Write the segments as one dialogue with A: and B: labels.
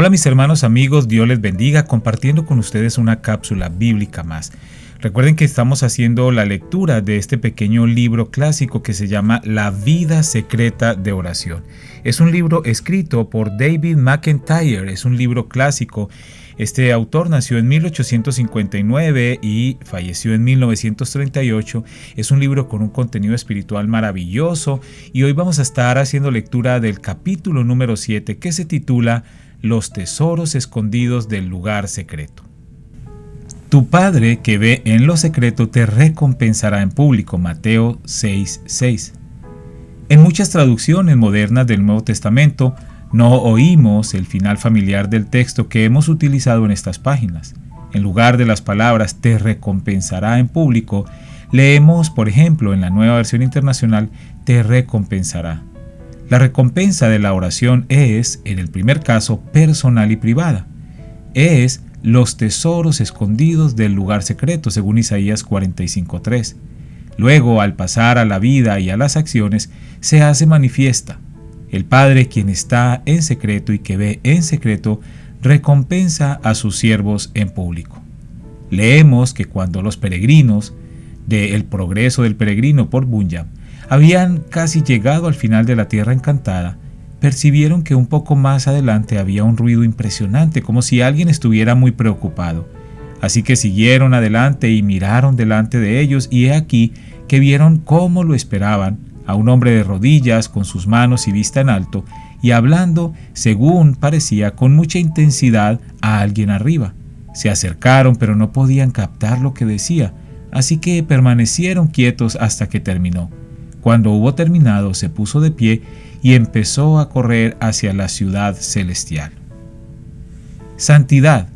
A: Hola mis hermanos amigos, Dios les bendiga, compartiendo con ustedes una cápsula bíblica más. Recuerden que estamos haciendo la lectura de este pequeño libro clásico que se llama La vida secreta de oración. Es un libro escrito por David McIntyre, es un libro clásico. Este autor nació en 1859 y falleció en 1938. Es un libro con un contenido espiritual maravilloso y hoy vamos a estar haciendo lectura del capítulo número 7 que se titula Los tesoros escondidos del lugar secreto. Tu Padre que ve en lo secreto te recompensará en público. Mateo 6:6. En muchas traducciones modernas del Nuevo Testamento no oímos el final familiar del texto que hemos utilizado en estas páginas. En lugar de las palabras te recompensará en público, leemos, por ejemplo, en la Nueva Versión Internacional, te recompensará. La recompensa de la oración es, en el primer caso, personal y privada. Es los tesoros escondidos del lugar secreto, según Isaías 45:3. Luego, al pasar a la vida y a las acciones, se hace manifiesta. El Padre, quien está en secreto y que ve en secreto, recompensa a sus siervos en público. Leemos que cuando los peregrinos de El progreso del peregrino por Bunyan habían casi llegado al final de la tierra encantada, percibieron que un poco más adelante había un ruido impresionante, como si alguien estuviera muy preocupado. Así que siguieron adelante y miraron delante de ellos, y he aquí que vieron cómo lo esperaban, a un hombre de rodillas, con sus manos y vista en alto, y hablando, según parecía, con mucha intensidad a alguien arriba. Se acercaron, pero no podían captar lo que decía, así que permanecieron quietos hasta que terminó. Cuando hubo terminado, se puso de pie y empezó a correr hacia la ciudad celestial. Santidad.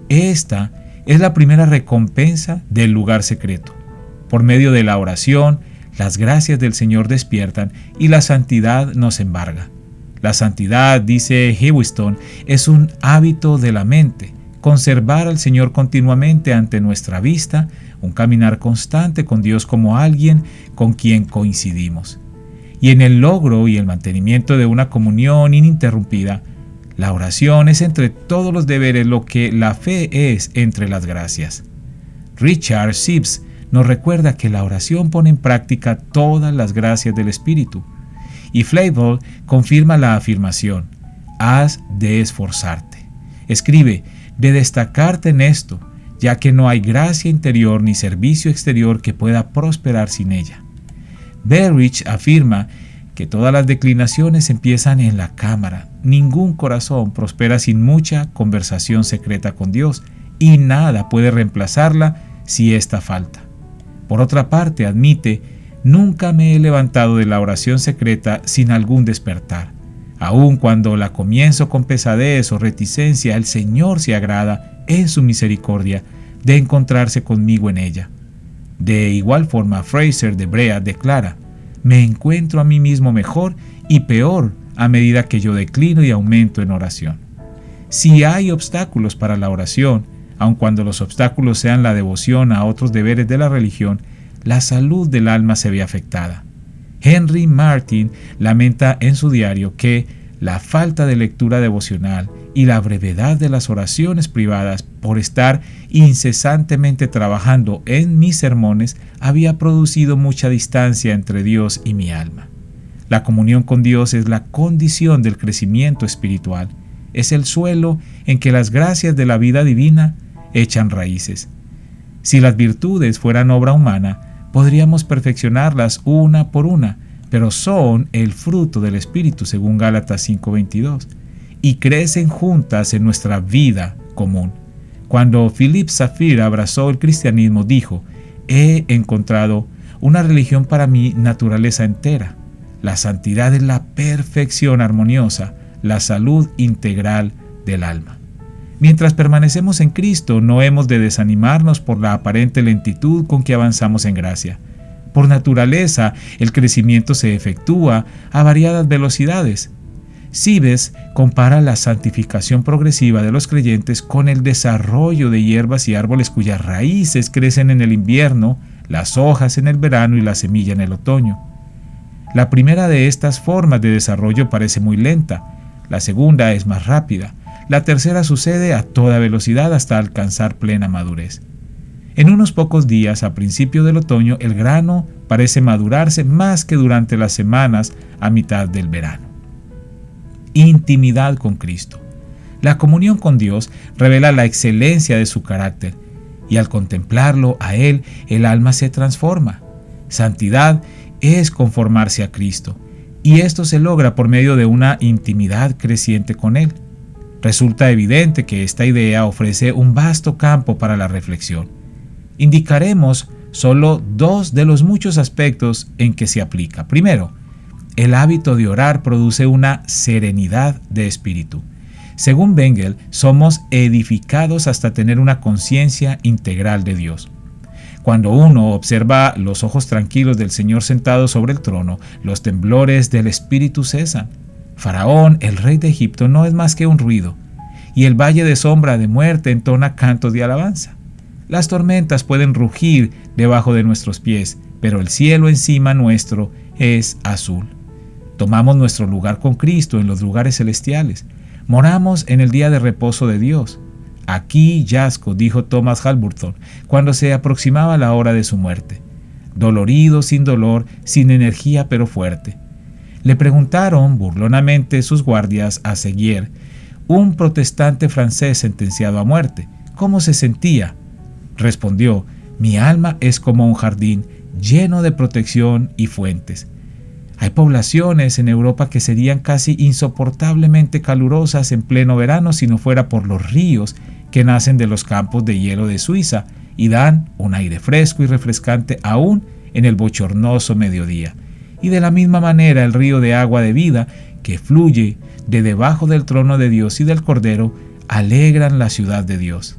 A: Esta es la primera recompensa del lugar secreto. Por medio de la oración, las gracias del Señor despiertan y la santidad nos embarga. La santidad, dice Hewiston, es un hábito de la mente, conservar al Señor continuamente ante nuestra vista, un caminar constante con Dios como alguien con quien coincidimos. Y en el logro y el mantenimiento de una comunión ininterrumpida, la oración es entre todos los deberes lo que la fe es entre las gracias. Richard Sibbes nos recuerda que la oración pone en práctica todas las gracias del Espíritu. Y Flavel confirma la afirmación, has de esforzarte. Escribe, de destacarte en esto, ya que no hay gracia interior ni servicio exterior que pueda prosperar sin ella. Berridge afirma que todas las declinaciones empiezan en la cámara. Ningún corazón prospera sin mucha conversación secreta con Dios, y nada puede reemplazarla si ésta falta. Por otra parte, admite, nunca me he levantado de la oración secreta sin algún despertar. Aun cuando la comienzo con pesadez o reticencia, el Señor se agrada, en su misericordia, de encontrarse conmigo en ella. De igual forma, Fraser de Brea declara, me encuentro a mí mismo mejor y peor a medida que yo declino y aumento en oración. Si hay obstáculos para la oración, aun cuando los obstáculos sean la devoción a otros deberes de la religión, la salud del alma se ve afectada. Henry Martin lamenta en su diario que la falta de lectura devocional y la brevedad de las oraciones privadas por estar incesantemente trabajando en mis sermones había producido mucha distancia entre Dios y mi alma. La comunión con Dios es la condición del crecimiento espiritual. Es el suelo en que las gracias de la vida divina echan raíces. Si las virtudes fueran obra humana, podríamos perfeccionarlas una por una, pero son el fruto del Espíritu, según Gálatas 5:22, y crecen juntas en nuestra vida común. Cuando Philip Safir abrazó el cristianismo, dijo, he encontrado una religión para mi naturaleza entera. La santidad es la perfección armoniosa, la salud integral del alma. Mientras permanecemos en Cristo, no hemos de desanimarnos por la aparente lentitud con que avanzamos en gracia. Por naturaleza, el crecimiento se efectúa a variadas velocidades. Sibbes compara la santificación progresiva de los creyentes con el desarrollo de hierbas y árboles cuyas raíces crecen en el invierno, las hojas en el verano y la semilla en el otoño. La primera de estas formas de desarrollo parece muy lenta, la segunda es más rápida. La tercera sucede a toda velocidad hasta alcanzar plena madurez. En unos pocos días, a principio del otoño, el grano parece madurarse más que durante las semanas a mitad del verano. Intimidad con Cristo. La comunión con Dios revela la excelencia de su carácter, y al contemplarlo a Él, el alma se transforma. Santidad es conformarse a Cristo, y esto se logra por medio de una intimidad creciente con Él. Resulta evidente que esta idea ofrece un vasto campo para la reflexión. Indicaremos solo dos de los muchos aspectos en que se aplica. Primero, el hábito de orar produce una serenidad de espíritu. Según Bengel, somos edificados hasta tener una conciencia integral de Dios. Cuando uno observa los ojos tranquilos del Señor sentado sobre el trono, los temblores del espíritu cesan. Faraón, el rey de Egipto, no es más que un ruido, y el valle de sombra de muerte entona cantos de alabanza. Las tormentas pueden rugir debajo de nuestros pies, pero el cielo encima nuestro es azul. Tomamos nuestro lugar con Cristo en los lugares celestiales. Moramos en el día de reposo de Dios. Aquí yazgo, dijo Thomas Halburton, cuando se aproximaba la hora de su muerte. Dolorido, sin dolor, sin energía, pero fuerte. Le preguntaron burlonamente sus guardias a Seguier, un protestante francés sentenciado a muerte, cómo se sentía. Respondió: mi alma es como un jardín lleno de protección y fuentes. Hay poblaciones en Europa que serían casi insoportablemente calurosas en pleno verano si no fuera por los ríos que nacen de los campos de hielo de Suiza y dan un aire fresco y refrescante aún en el bochornoso mediodía. Y de la misma manera el río de agua de vida que fluye de debajo del trono de Dios y del Cordero alegran la ciudad de Dios.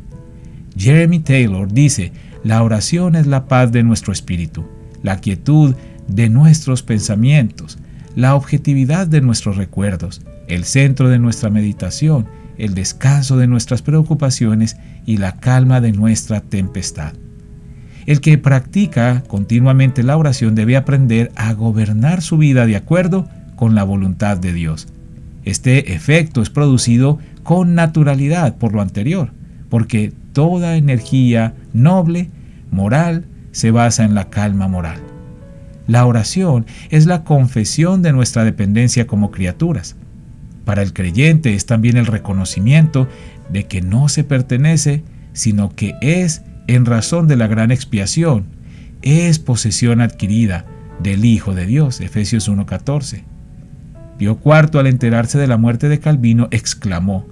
A: Jeremy Taylor dice: la oración es la paz de nuestro espíritu, la quietud de nuestros pensamientos, la objetividad de nuestros recuerdos, el centro de nuestra meditación, el descanso de nuestras preocupaciones y la calma de nuestra tempestad. El que practica continuamente la oración debe aprender a gobernar su vida de acuerdo con la voluntad de Dios. Este efecto es producido con naturalidad por lo anterior, porque toda energía noble, moral, se basa en la calma moral. La oración es la confesión de nuestra dependencia como criaturas. Para el creyente es también el reconocimiento de que no se pertenece, sino que es en razón de la gran expiación, es posesión adquirida del Hijo de Dios, Efesios 1:14. Pío IV, al enterarse de la muerte de Calvino, exclamó: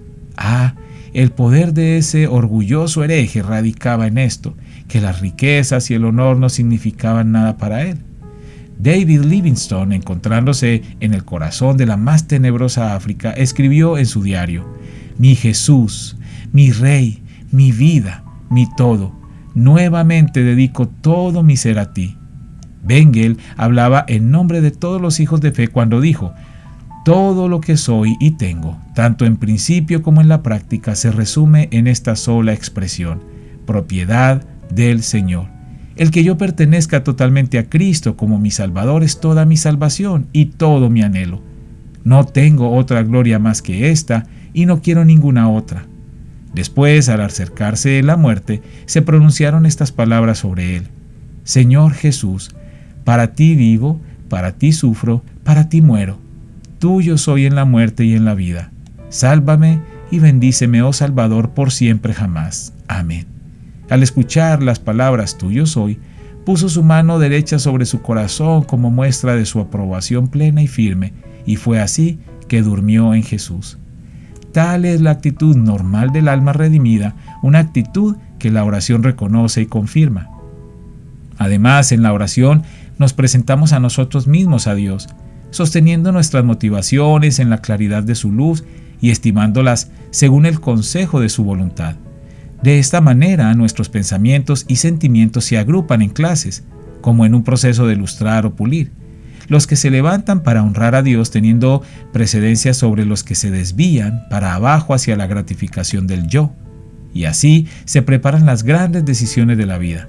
A: el poder de ese orgulloso hereje radicaba en esto, que las riquezas y el honor no significaban nada para él. David Livingstone, encontrándose en el corazón de la más tenebrosa África, escribió en su diario: mi Jesús, mi Rey, mi vida, mi todo, nuevamente dedico todo mi ser a ti. Bengel hablaba en nombre de todos los hijos de fe cuando dijo: todo lo que soy y tengo, tanto en principio como en la práctica, se resume en esta sola expresión: propiedad del Señor. El que yo pertenezca totalmente a Cristo como mi Salvador es toda mi salvación y todo mi anhelo. No tengo otra gloria más que esta y no quiero ninguna otra. Después, al acercarse la muerte, se pronunciaron estas palabras sobre él: Señor Jesús, para ti vivo, para ti sufro, para ti muero. Tuyo soy en la muerte y en la vida. Sálvame y bendíceme, oh Salvador, por siempre jamás. Amén. Al escuchar las palabras tuyo soy, puso su mano derecha sobre su corazón como muestra de su aprobación plena y firme, y fue así que durmió en Jesús. Tal es la actitud normal del alma redimida, una actitud que la oración reconoce y confirma. Además, en la oración nos presentamos a nosotros mismos a Dios, sosteniendo nuestras motivaciones en la claridad de su luz y estimándolas según el consejo de su voluntad. De esta manera, nuestros pensamientos y sentimientos se agrupan en clases, como en un proceso de lustrar o pulir. Los que se levantan para honrar a Dios teniendo precedencia sobre los que se desvían para abajo hacia la gratificación del yo. Y así se preparan las grandes decisiones de la vida.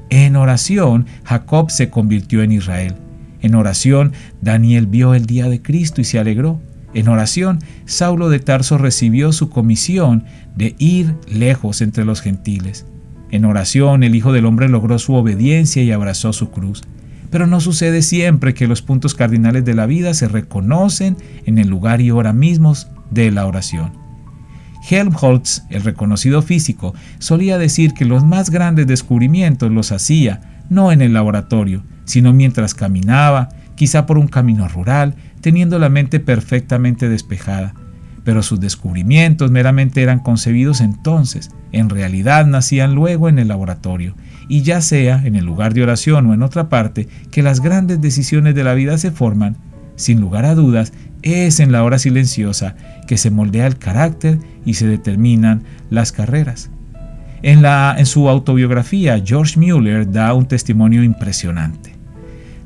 A: En oración, Jacob se convirtió en Israel. En oración, Daniel vio el día de Cristo y se alegró. En oración, Saulo de Tarso recibió su comisión de ir lejos entre los gentiles. En oración, el Hijo del Hombre logró su obediencia y abrazó su cruz. Pero no sucede siempre que los puntos cardinales de la vida se reconocen en el lugar y hora mismos de la oración. Helmholtz, el reconocido físico, solía decir que los más grandes descubrimientos los hacía no en el laboratorio, sino mientras caminaba, quizá por un camino rural, teniendo la mente perfectamente despejada. Pero sus descubrimientos meramente eran concebidos entonces, en realidad nacían luego en el laboratorio, y ya sea en el lugar de oración o en otra parte, que las grandes decisiones de la vida se forman, sin lugar a dudas, es en la hora silenciosa que se moldea el carácter y se determinan las carreras. En su autobiografía, George Mueller da un testimonio impresionante.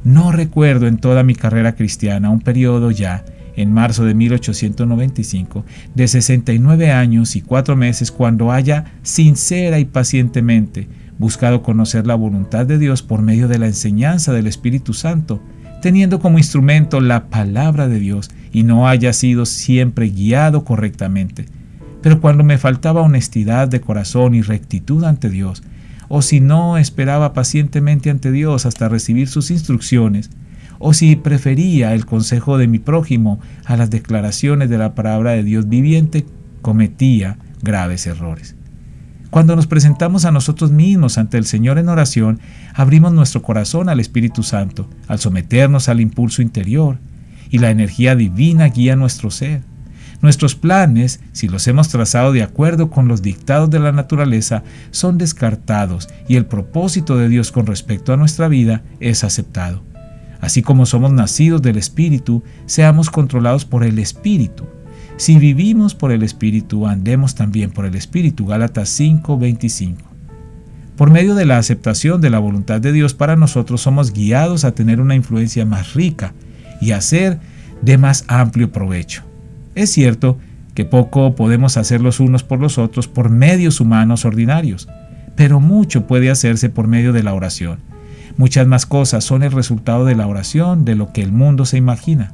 A: No recuerdo en toda mi carrera cristiana un periodo ya, en marzo de 1895, de 69 años y 4 meses cuando haya sincera y pacientemente buscado conocer la voluntad de Dios por medio de la enseñanza del Espíritu Santo, teniendo como instrumento la palabra de Dios y no haya sido siempre guiado correctamente. Pero cuando me faltaba honestidad de corazón y rectitud ante Dios, o si no esperaba pacientemente ante Dios hasta recibir sus instrucciones, o si prefería el consejo de mi prójimo a las declaraciones de la palabra de Dios viviente, cometía graves errores. Cuando nos presentamos a nosotros mismos ante el Señor en oración, abrimos nuestro corazón al Espíritu Santo, al someternos al impulso interior, y la energía divina guía nuestro ser. Nuestros planes, si los hemos trazado de acuerdo con los dictados de la naturaleza, son descartados y el propósito de Dios con respecto a nuestra vida es aceptado. Así como somos nacidos del Espíritu, seamos controlados por el Espíritu. Si vivimos por el Espíritu, andemos también por el Espíritu. Gálatas 5:25. Por medio de la aceptación de la voluntad de Dios para nosotros, somos guiados a tener una influencia más rica y a ser de más amplio provecho. Es cierto que poco podemos hacer los unos por los otros por medios humanos ordinarios, pero mucho puede hacerse por medio de la oración. Muchas más cosas son el resultado de la oración de lo que el mundo se imagina.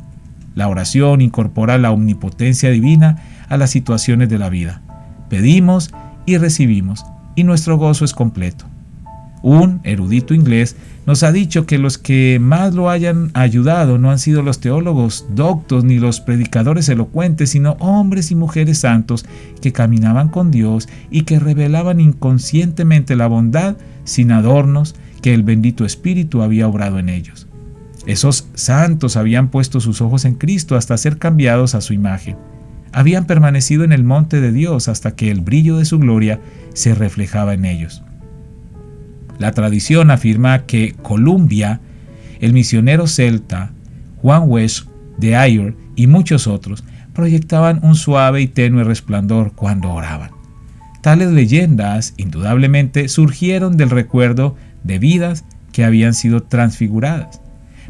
A: La oración incorpora la omnipotencia divina a las situaciones de la vida. Pedimos y recibimos, y nuestro gozo es completo. Un erudito inglés nos ha dicho que los que más lo hayan ayudado no han sido los teólogos doctos ni los predicadores elocuentes, sino hombres y mujeres santos que caminaban con Dios y que revelaban inconscientemente la bondad sin adornos que el bendito Espíritu había obrado en ellos. Esos santos habían puesto sus ojos en Cristo hasta ser cambiados a su imagen. Habían permanecido en el monte de Dios hasta que el brillo de su gloria se reflejaba en ellos. La tradición afirma que Columbia, el misionero celta, Juan West de Ayr y muchos otros proyectaban un suave y tenue resplandor cuando oraban. Tales leyendas, indudablemente, surgieron del recuerdo de vidas que habían sido transfiguradas.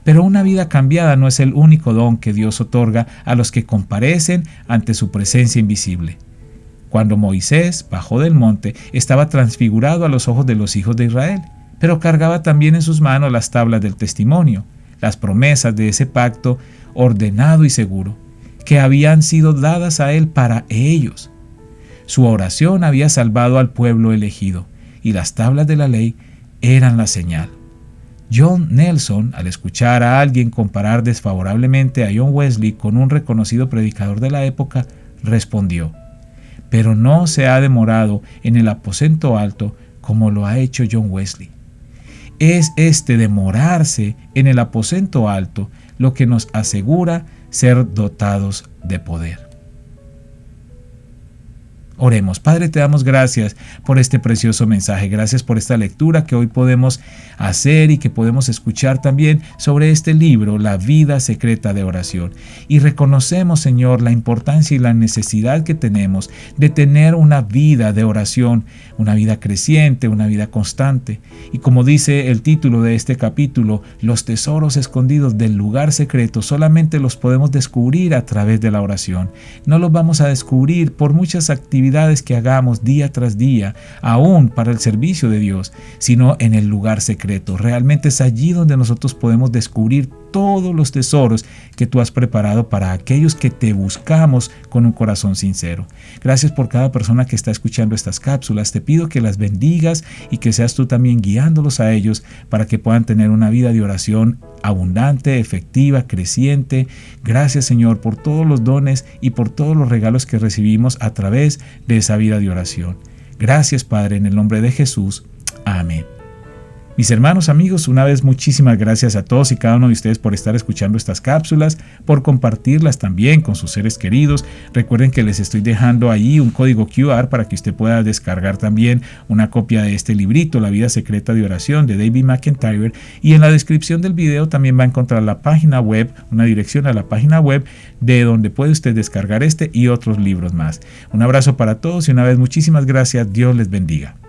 A: Pero una vida cambiada no es el único don que Dios otorga a los que comparecen ante su presencia invisible. Cuando Moisés bajó del monte, estaba transfigurado a los ojos de los hijos de Israel, pero cargaba también en sus manos las tablas del testimonio, las promesas de ese pacto ordenado y seguro, que habían sido dadas a él para ellos. Su oración había salvado al pueblo elegido, y las tablas de la ley eran la señal. John Nelson, al escuchar a alguien comparar desfavorablemente a John Wesley con un reconocido predicador de la época, respondió: pero no se ha demorado en el aposento alto como lo ha hecho John Wesley. Es este demorarse en el aposento alto lo que nos asegura ser dotados de poder. Oremos. Padre, te damos gracias por este precioso mensaje. Gracias por esta lectura que hoy podemos hacer y que podemos escuchar también sobre este libro, La vida secreta de oración. Y reconocemos, Señor, la importancia y la necesidad que tenemos de tener una vida de oración, una vida creciente, una vida constante. Y como dice el título de este capítulo, los tesoros escondidos del lugar secreto solamente los podemos descubrir a través de la oración. No los vamos a descubrir por muchas actividades que hagamos día tras día, aún para el servicio de Dios, sino en el lugar secreto. Realmente es allí donde nosotros podemos descubrir todos los tesoros que tú has preparado para aquellos que te buscamos con un corazón sincero. Gracias por cada persona que está escuchando estas cápsulas. Te pido que las bendigas y que seas tú también guiándolos a ellos para que puedan tener una vida de oración abundante, efectiva, creciente. Gracias, Señor, por todos los dones y por todos los regalos que recibimos a través de esa vida de oración. Gracias, Padre, en el nombre de Jesús. Amén. Mis hermanos, amigos, una vez muchísimas gracias a todos y cada uno de ustedes por estar escuchando estas cápsulas, por compartirlas también con sus seres queridos. Recuerden que les estoy dejando ahí un código QR para que usted pueda descargar también una copia de este librito, La vida secreta de oración, de David McIntyre. Y en la descripción del video también va a encontrar la página web, una dirección a la página web de donde puede usted descargar este y otros libros más. Un abrazo para todos y una vez muchísimas gracias. Dios les bendiga.